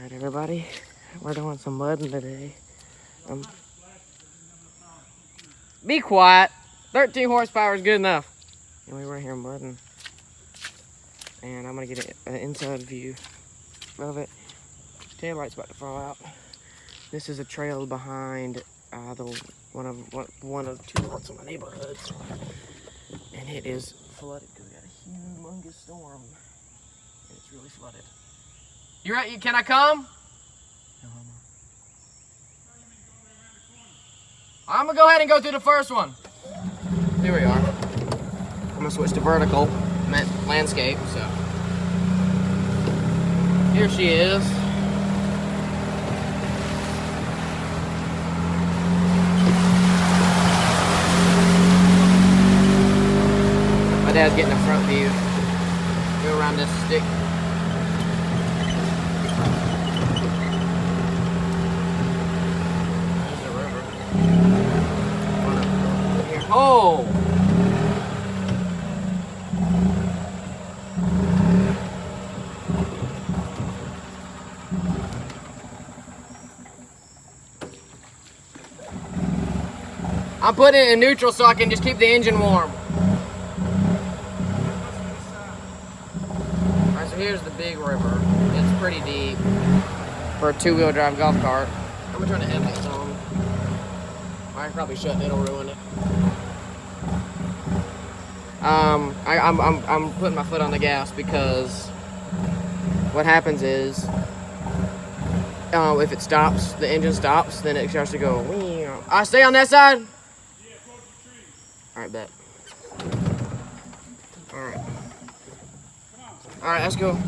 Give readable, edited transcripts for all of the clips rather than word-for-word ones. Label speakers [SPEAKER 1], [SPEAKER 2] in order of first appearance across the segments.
[SPEAKER 1] Alright everybody, we're doing some mudding today. Be quiet! 13 horsepower is good enough. Anyway, we're here mudding. And I'm gonna get an inside view of it. Taillight's about to fall out. This is a trail behind one of two parts of my neighborhood. And it is flooded because we got a humongous storm. And it's really flooded. You ready? Can I come? I'm gonna go ahead and go through the first one. Here we are. I'm gonna switch to vertical landscape, so. Here she is. My dad's getting a front view. Go around this stick. There's the river. Oh! I'm putting it in neutral so I can just keep the engine warm. Alright, so here's the big river. It's pretty deep for a two-wheel drive golf cart. I'm gonna turn the headlights on. I probably shouldn't, it'll ruin it. I'm putting my foot on the gas because what happens is if it stops, the engine stops, then it starts to go. I stay on that side. All right, bet. All right. All right, let's go.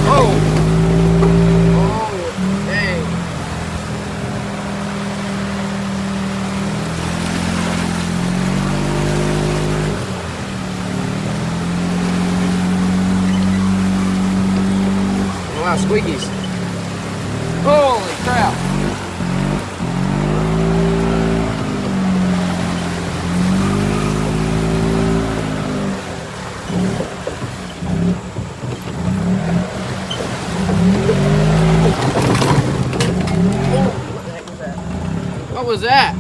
[SPEAKER 1] Oh. Oh, dang. Wow, squeakies. Holy crap. What the heck was that? What was that?